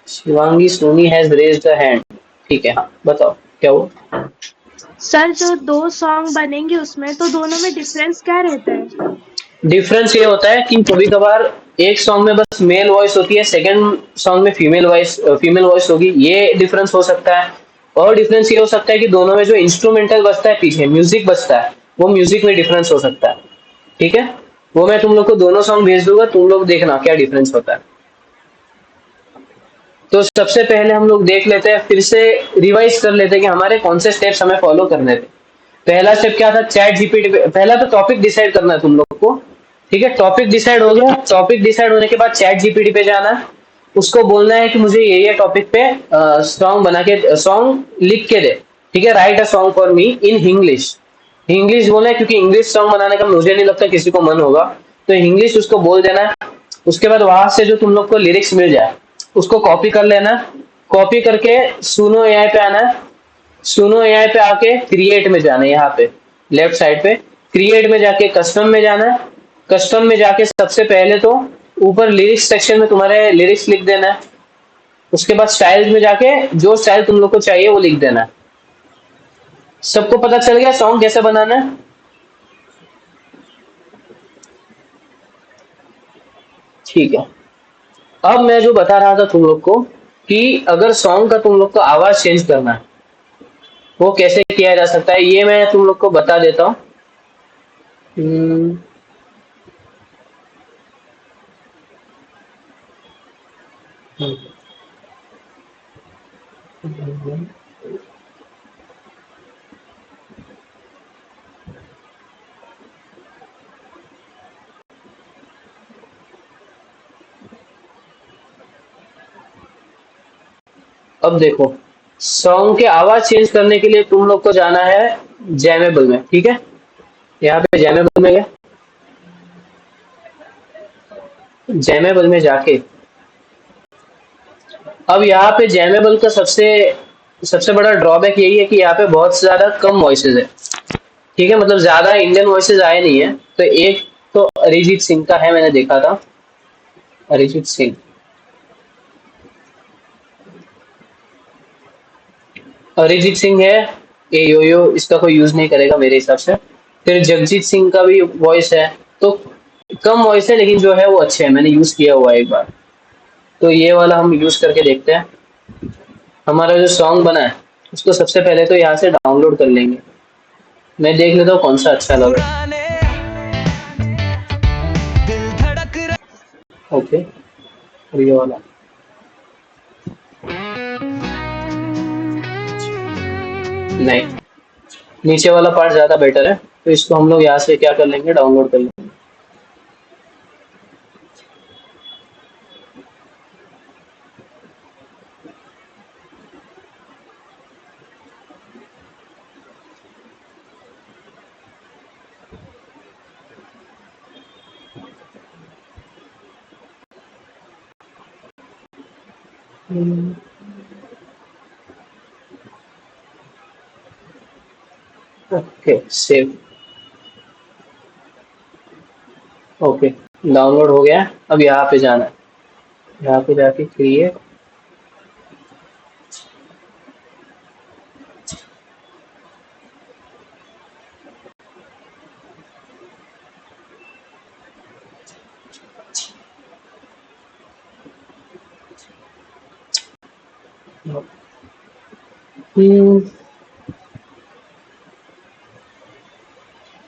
S1: Shivangi Soni has raised the hand. ठीक है, हाँ बताओ क्या हुआ।
S2: सर जो दो सॉन्ग बनेंगे उसमें तो दोनों में डिफरेंस क्या रहता है?
S1: डिफरेंस ये होता है कि कभी कभार एक सॉन्ग में बस मेल वॉइस होती है, सेकंड सॉन्ग में फीमेल वॉइस होगी, ये डिफरेंस हो सकता है। और डिफरेंस ये हो सकता है कि दोनों में जो इंस्ट्रूमेंटल बजता है, पीछे म्यूजिक बजता है, वो म्यूजिक में डिफरेंस हो सकता है। ठीक है, वो मैं तुम लोग को दोनों सॉन्ग भेज दूंगा, तुम लोग देखना क्या डिफरेंस होता है। तो सबसे पहले हम लोग देख लेते हैं, फिर से रिवाइज कर लेते हैं कि हमारे कौन से स्टेप्स हमें फॉलो करने थे। पहला स्टेप क्या था, चैट जीपीटी पे पहला तो टॉपिक डिसाइड करना है तुम लोग को। ठीक है, टॉपिक डिसाइड हो गया, टॉपिक डिसाइड होने के बाद चैट जीपीटी पे जाना है, उसको बोलना है कि मुझे ये टॉपिक पे सॉन्ग बना के, सॉन्ग लिख के दे। ठीक है, right a song for me in English. English बोलना है क्योंकि इंग्लिश सॉन्ग बनाने का मुझे नहीं लगता किसी को मन होगा, तो इंग्लिश उसको बोल देना है। उसके बाद वहां से जो तुम लोग को लिरिक्स मिल जाए उसको कॉपी कर लेना। कॉपी करके सुनो एआई पे आना है। सुनो एआई पे आके क्रिएट में जाना है, यहाँ पे लेफ्ट साइड पे क्रिएट में जाके कस्टम में जाना है। कस्टम में जाके सबसे पहले तो ऊपर लिरिक्स सेक्शन में तुम्हारे लिरिक्स लिख देना है। उसके बाद स्टाइल्स में जाके जो स्टाइल तुम लोग को चाहिए वो लिख देना है। सबको पता चल गया सॉन्ग कैसे बनाना है। ठीक है, अब मैं जो बता रहा था तुम लोग को कि अगर सॉन्ग का तुम लोग को आवाज चेंज करना है वो कैसे किया जा सकता है, ये मैं तुम लोग को बता देता हूँ। हम्म, अब देखो, सॉन्ग के आवाज चेंज करने के लिए तुम लोग को जाना है जैमेबल में। ठीक है, यहाँ पे जैमेबल में गए, जैमेबल में जाके अब यहाँ पे जैमेबल का सबसे सबसे बड़ा ड्रॉबैक यही है कि यहाँ पे बहुत ज्यादा कम वॉइसेस है। ठीक है, मतलब ज्यादा इंडियन वॉइसेस आए नहीं है। तो एक तो अरिजीत सिंह का है, मैंने देखा था, अरिजीत सिंह। अरिजीत सिंह है, ये यो यो इसका कोई यूज नहीं करेगा मेरे हिसाब से। फिर जगजीत सिंह का भी वॉइस है। तो कम वॉइस है लेकिन जो है वो अच्छे है, मैंने यूज किया हुआ है एक बार। तो ये वाला हम यूज करके देखते हैं। हमारा जो सॉन्ग बना है उसको सबसे पहले तो यहाँ से डाउनलोड कर लेंगे। मैं देख लेता हूँ कौन सा अच्छा लगा। ओके, और ये वाला नहीं, नीचे वाला पार्ट ज्यादा बेटर है, तो इसको हम लोग यहाँ से क्या कर लेंगे, डाउनलोड कर लेंगे। Okay save. ओके, डाउनलोड हो गया। अब यहाँ पे जाना है, यहाँ पे जाके create.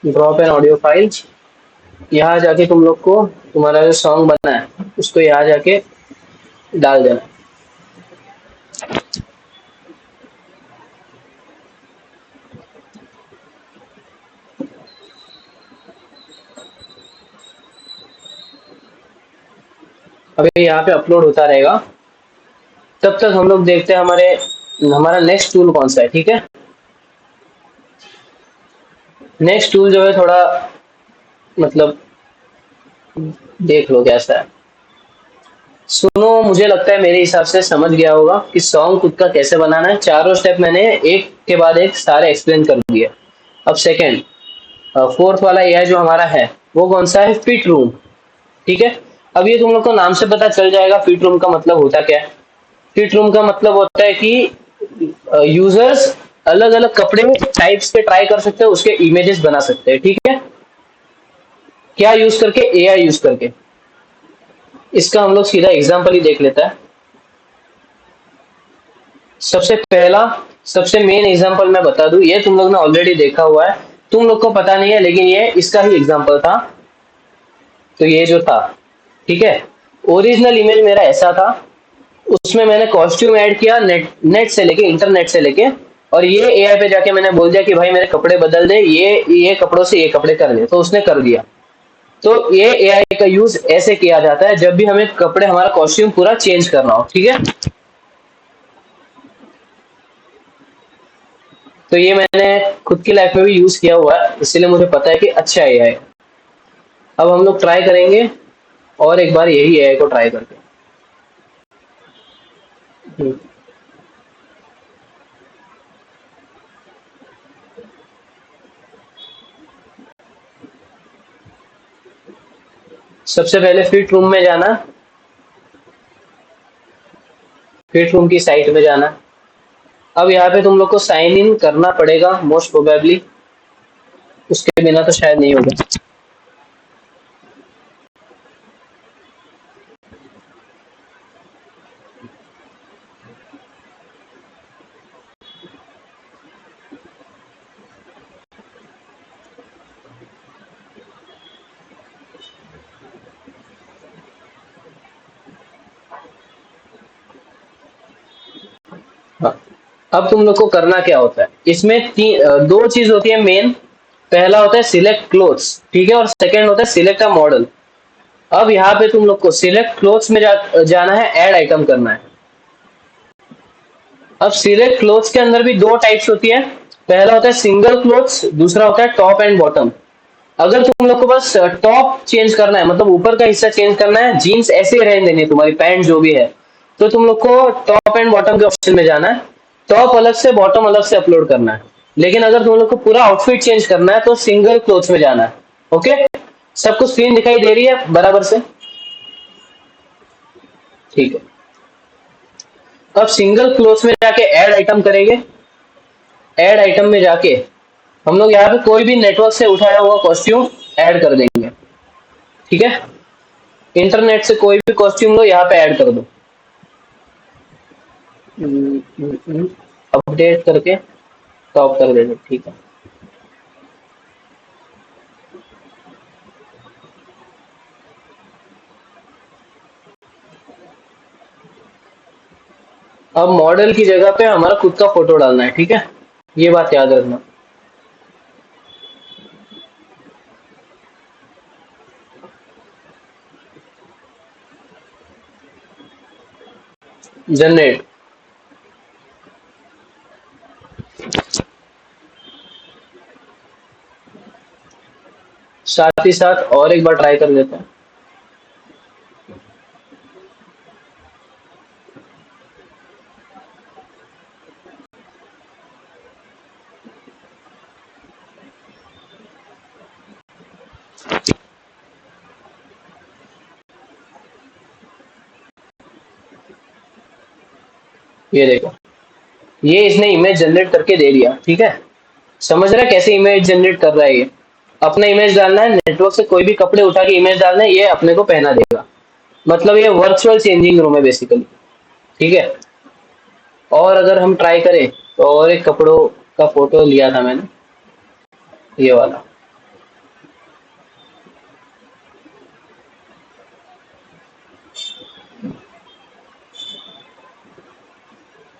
S1: Drop an audio file. यहाँ जाके तुम लोग को तुम्हारा जो सॉन्ग बना है उसको यहाँ जाके डाल देना। अभी यहाँ पे अपलोड होता रहेगा, तब तक हम लोग देखते हैं हमारा नेक्स्ट टूल कौन सा है। ठीक है, नेक्स्ट टूल जो है थोड़ा मतलब देख लो कैसा है। सुनो, मुझे लगता है मेरे हिसाब से समझ गया होगा कि सॉन्ग खुद का कैसे बनाना है। चारों स्टेप मैंने एक के बाद एक सारे एक्सप्लेन कर दिए। अब सेकंड, फोर्थ वाला एआई जो हमारा है वो कौन सा है, फिट रूम। ठीक है, अब ये तुम लोग को नाम से पता चल जाएगा फिट रूम का मतलब होता क्या है। फिट रूम का मतलब होता है कि यूजर्स अलग अलग कपड़े टाइप्स के ट्राई कर सकते हैं, उसके इमेजेस बना सकते हैं। ठीक है, क्या यूज करके, एआई यूज करके। इसका हम लोग सीधा एग्जांपल ही देख लेता है। सबसे पहला, सबसे मेन एग्जांपल मैं बता दूं, ये तुम लोग ने ऑलरेडी देखा हुआ है, तुम लोग को पता नहीं है, लेकिन ये इसका ही एग्जांपल था। तो ये जो था, ठीक है, ओरिजिनल इमेज मेरा ऐसा था, उसमें मैंने कॉस्ट्यूम ऐड किया नेट से लेके, इंटरनेट से लेके, और ये एआई पे जाके मैंने बोल दिया कि भाई मेरे कपड़े बदल दे, ये कपड़ों से ये कपड़े कर दे, तो उसने कर दिया। तो ये एआई का यूज ऐसे किया जाता है जब भी हमें कपड़े, हमारा कॉस्ट्यूम पूरा चेंज करना हो। ठीक है, तो ये मैंने खुद की लाइफ में भी यूज किया हुआ है, इसलिए मुझे पता है कि अच्छा एआई है। अब हम लोग ट्राई करेंगे और एक बार यही एआई को ट्राई करके। हम्म, सबसे पहले फिट रूम में जाना, फिट रूम की साइट में जाना। अब यहाँ पे तुम लोग को साइन इन करना पड़ेगा मोस्ट प्रोबेबली, उसके बिना तो शायद नहीं होगा। हाँ, अब तुम लोग को करना क्या होता है, इसमें दो चीज होती है मेन। पहला होता है सिलेक्ट क्लोथ्स, ठीक है, और सेकंड होता है सिलेक्ट अ मॉडल। अब यहाँ पे तुम लोग को सिलेक्ट क्लोथ्स में जाना है, ऐड आइटम करना है। अब सिलेक्ट क्लोथ्स के अंदर भी दो टाइप्स होती है, पहला होता है सिंगल क्लोथ्स, दूसरा होता है टॉप एंड बॉटम। अगर तुम लोग को बस टॉप चेंज करना है, मतलब ऊपर का हिस्सा चेंज करना है, जीन्स ऐसे ही रहने देनी है, तुम्हारी पैंट जो भी है, तो तुम लोग को टॉप एंड बॉटम के ऑप्शन में जाना है। टॉप अलग से, बॉटम अलग से अपलोड करना है। लेकिन अगर तुम लोग को पूरा आउटफिट चेंज करना है तो सिंगल क्लोथ्स में जाना है। ओके, सबको स्क्रीन दिखाई दे रही है बराबर से? ठीक है, अब सिंगल क्लोथ्स में जाके ऐड आइटम करेंगे। ऐड आइटम में जाके हम लोग यहाँ पे कोई भी नेटवर्क से उठाया हुआ कॉस्ट्यूम ऐड कर देंगे। ठीक है, इंटरनेट से कोई भी कॉस्ट्यूम लो, यहाँ पे ऐड कर दो। अपडेट करके टॉप कर देंगे। ठीक है, अब मॉडल की जगह पे हमारा खुद का फोटो डालना है। ठीक है, ये बात याद रखना। जनरेट, साथ ही साथ और एक बार ट्राई कर लेते हैं। ये देखो, ये इसने इमेज जनरेट करके दे दिया। ठीक है, समझ रहा है कैसे इमेज जनरेट कर रहा है ये? अपना इमेज डालना है, नेटवर्क से कोई भी कपड़े उठा के इमेज डालना है, ये अपने को पहना देगा। मतलब ये वर्चुअल चेंजिंग रूम है बेसिकली। ठीक है, और अगर हम ट्राई करें तो और एक कपड़ों का फोटो लिया था मैंने, ये वाला,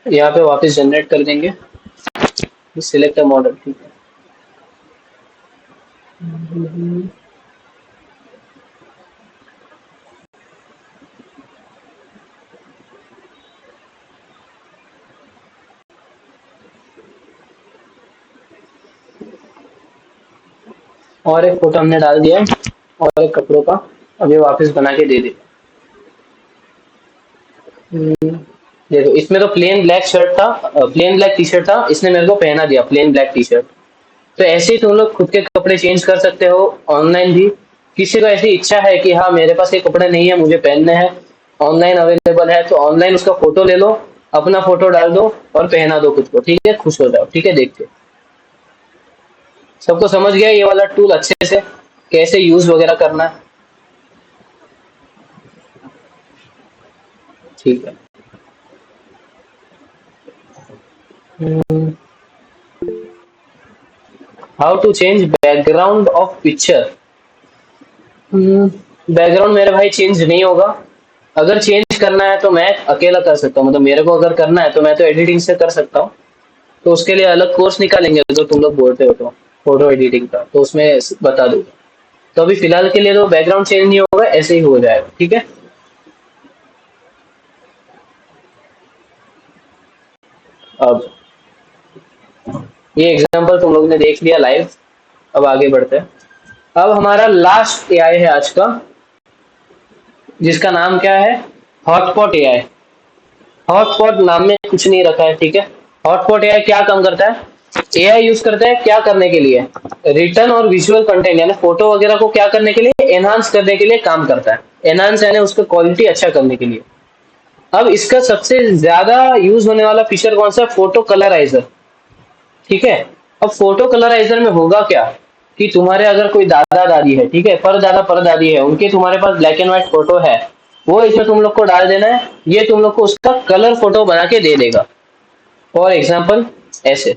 S1: यहाँ पे वापस जनरेट कर देंगे, सिलेक्ट अ मॉडल। ठीक है, और एक फोटो हमने डाल दिया है और एक कपड़ों का, अब ये वापस बना के दे दे। देखो इसमें तो प्लेन ब्लैक शर्ट था, प्लेन ब्लैक टी शर्ट था, इसने मेरे को पहना दिया प्लेन ब्लैक टी शर्ट। तो ऐसे ही तुम लोग खुद के कपड़े चेंज कर सकते हो ऑनलाइन भी। किसी को ऐसी इच्छा है कि हाँ मेरे पास ये कपड़े नहीं है, मुझे पहनने हैं, ऑनलाइन अवेलेबल है, तो ऑनलाइन उसका फोटो ले लो, अपना फोटो डाल दो और पहना दो खुद को, ठीक है, खुश हो जाओ, ठीक है। देख के सबको समझ गया ये वाला टूल अच्छे से कैसे यूज वगैरह करना है? ठीक है। How to change background of picture. Background मेरे भाई चेंज नहीं होगा। अगर चेंज करना है तो मैं अकेला कर सकता हूँ, मतलब मेरे को अगर करना है तो मैं तो एडिटिंग से कर सकता हूँ। तो उसके लिए अलग कोर्स निकालेंगे जो तुम लोग बोलते हो, तो फोटो एडिटिंग का, तो उसमें बता दूंगा। तो अभी फिलहाल के लिए तो बैकग्राउंड चेंज नहीं होगा, ऐसे ही हो जाएगा, ठीक है। अब ये एग्जांपल तुम लोग ने देख लिया लाइव, अब आगे बढ़ते हैं। अब हमारा लास्ट एआई है आज का, जिसका नाम क्या है, हॉटपॉट एआई। हॉटपॉट नाम में कुछ नहीं रखा है, ठीक है। हॉटपॉट एआई क्या काम करता है? एआई यूज करता है क्या करने के लिए? रिटर्न और विजुअल कंटेंट यानी फोटो वगैरह को क्या करने के लिए, एनहांस करने के लिए काम करता है। एनहांस यानी उसका क्वालिटी अच्छा करने के लिए। अब इसका सबसे ज्यादा यूज होने वाला फीचर कौन सा है? फोटो कलराइजर, ठीक है। अब फोटो कलराइजर में होगा क्या कि तुम्हारे अगर कोई दादा दादी है, ठीक है, परदादा परदादी है, उनके तुम्हारे पास ब्लैक एंड व्हाइट फोटो है, वो इसमें तुम लोग को डाल देना है, ये तुम लोग को उसका कलर फोटो बना के दे देगा। फॉर एग्जाम्पल ऐसे,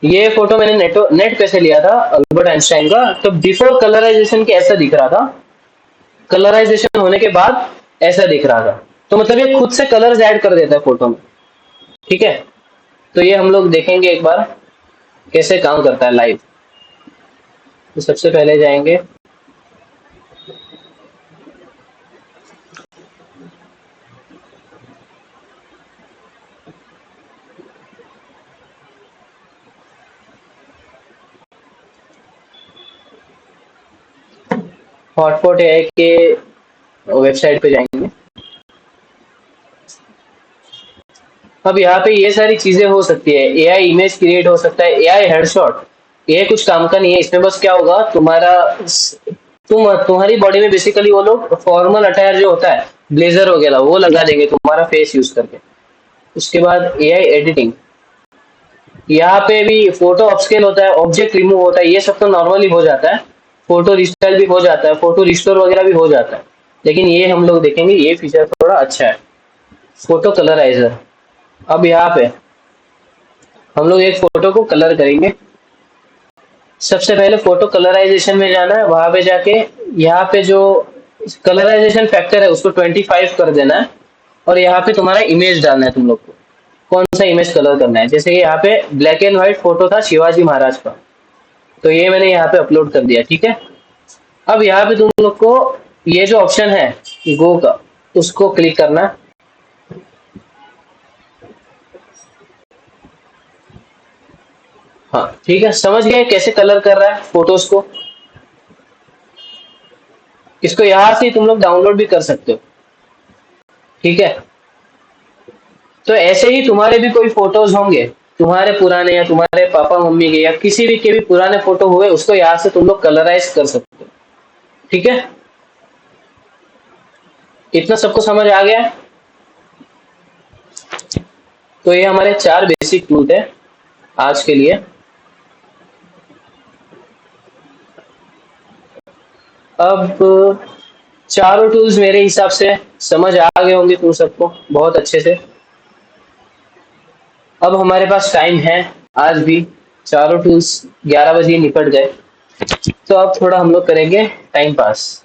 S1: ये फोटो मैंने नेट पे से लिया था अल्बर्ट आइंस्टाइन का, तो बिफोर कलराइजेशन के ऐसा दिख रहा था, कलराइजेशन होने के बाद ऐसा दिख रहा था। तो मतलब ये खुद से कलर्स ऐड कर देता है फोटो में, ठीक है। तो ये हम लोग देखेंगे एक बार कैसे काम करता है लाइव। तो सबसे पहले जाएंगे, हॉटपॉट एआई के वेबसाइट पे जाएंगे। अब यहाँ पे ये सारी चीजें हो सकती है, एआई इमेज क्रिएट हो सकता है, एआई हेडशॉट, ये कुछ काम का नहीं है। इसमें बस क्या होगा, तुम्हारी बॉडी में बेसिकली वो लोग फॉर्मल अटायर जो होता है, ब्लेजर वगैरह, वो लगा देंगे तुम्हारा फेस यूज करके। उसके बाद एआई एडिटिंग, यहाँ पे भी फोटो अपस्केल होता है, ऑब्जेक्ट रिमूव होता है, ये सब तो नॉर्मली हो जाता है। फोटो रिस्टाइल भी हो जाता है, फोटो रिस्टोर वगैरह भी हो जाता है, लेकिन ये हम लोग देखेंगे, ये फीचर थोड़ा अच्छा है, फोटो कलराइजर। अब यहाँ पे हम लोग एक फोटो को कलर करेंगे। सबसे पहले फोटो कलराइजेशन में जाना है, वहां पे जाके यहाँ पे जो कलराइजेशन फैक्टर है उसको 25 कर देना है, और यहाँ पे तुम्हारा इमेज डालना है तुम लोग को, कौन सा इमेज कलर करना है। जैसे कि यहाँ पे ब्लैक एंड व्हाइट फोटो था शिवाजी महाराज का, तो ये मैंने यहाँ पे अपलोड कर दिया, ठीक है। अब यहाँ पे तुम लोग को ये जो ऑप्शन है गो का, उसको क्लिक करना है। हाँ ठीक है, समझ गए कैसे कलर कर रहा है फोटोज को। इसको यहाँ से तुम लोग डाउनलोड भी कर सकते हो, ठीक है। तो ऐसे ही तुम्हारे भी कोई फोटोज होंगे, तुम्हारे पुराने या तुम्हारे पापा मम्मी के या किसी भी के भी पुराने फोटो हुए, उसको यहाँ से तुम लोग कलराइज कर सकते हो, ठीक है। इतना सबको समझ आ गया? तो ये हमारे 4 बेसिक टूल है आज के लिए। अब चारों टूल्स मेरे हिसाब से समझ आ गए होंगे तुम सबको बहुत अच्छे से। अब हमारे पास टाइम है, आज भी चारों टूल्स 11 बजे निपट गए, तो अब थोड़ा हम लोग करेंगे टाइम पास।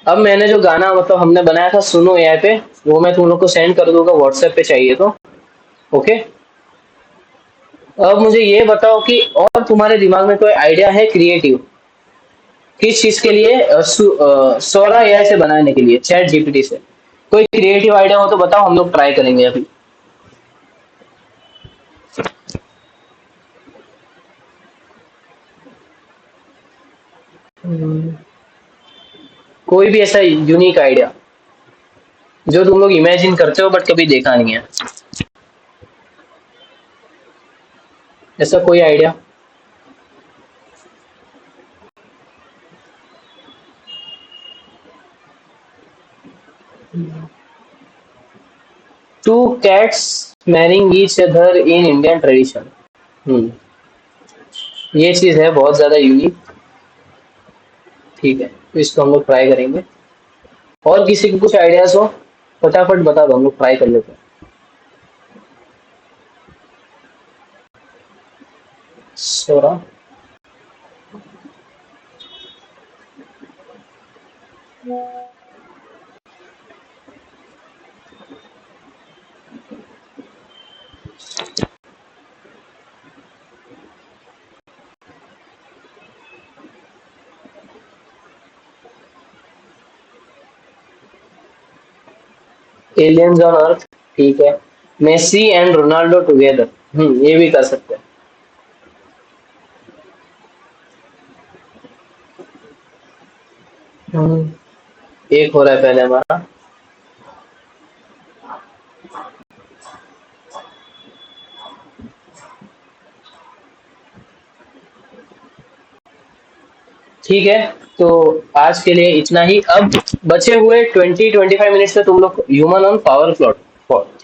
S1: अब मैंने जो गाना मतलब हमने बनाया था सुनो एआई पे, वो मैं तुम लोग को सेंड कर दूंगा व्हाट्सएप पे, चाहिए तो ओके। अब मुझे ये बताओ कि और तुम्हारे दिमाग में कोई आइडिया है क्रिएटिव, किस चीज के लिए, सोरा एआई से बनाने के लिए, चैट जीपीटी से कोई क्रिएटिव आइडिया हो तो बताओ, हम लोग ट्राई करेंगे अभी। कोई भी ऐसा यूनिक आइडिया जो तुम लोग इमेजिन करते हो बट कभी देखा नहीं है, ऐसा कोई idea? Two cats marrying each other in Indian tradition. ये चीज है बहुत ज्यादा यूनिक। ठीक है, तो इसको हम लोग ट्राई करेंगे। और किसी को कुछ आइडियाज हो फटाफट बता दो, हम लोग ट्राई कर लेते हैं। सोरा, एलियंस ऑन अर्थ, ठीक है। मेसी एंड रोनाल्डो टुगेदर, ये भी कर सकते हैं। एक हो रहा है पहले हमारा। ठीक है, तो आज के लिए इतना ही। अब बचे हुए 20-25 मिनट्स में तुम लोग ह्यूमन ऑन पावर प्लॉट,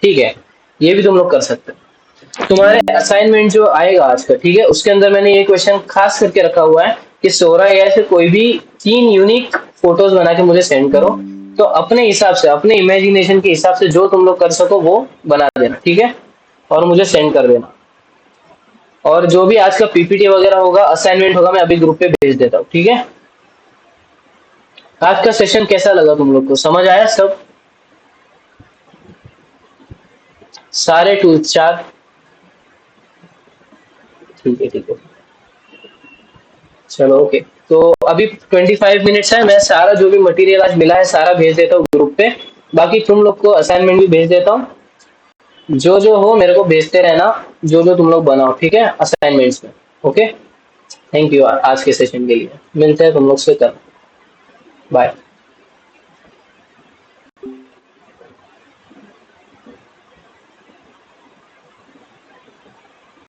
S1: ठीक है, ये भी तुम लोग कर सकते हो। तुम्हारे असाइनमेंट जो आएगा आज का, ठीक है, उसके अंदर मैंने ये क्वेश्चन खास करके रखा हुआ है कि सोरा एआई से कोई भी 3 यूनिक फोटोज बना के मुझे सेंड करो। तो अपने हिसाब से, अपने इमेजिनेशन के हिसाब से जो तुम लोग कर सको वो बना देना, ठीक है, और मुझे सेंड कर देना। और जो भी आज का पीपीटी वगैरह होगा, असाइनमेंट होगा, मैं अभी ग्रुप पे भेज देता हूँ, ठीक है। आज का सेशन कैसा लगा तुम लोग को, समझ आया सब? सारे टूल्स 4? ठीक है, ठीक है, चलो ओके। तो अभी 25 मिनट्स है, मैं सारा जो भी मटेरियल आज मिला है सारा भेज देता हूँ ग्रुप पे। बाकी तुम लोग को असाइनमेंट भी भेज देता हूँ। जो जो हो मेरे को भेजते रहना, जो जो तुम लोग बनाओ, ठीक है, असाइनमेंट्स में। ओके, थैंक यू आज के सेशन के लिए। मिलते हैं तुम लोग से कल। बाय।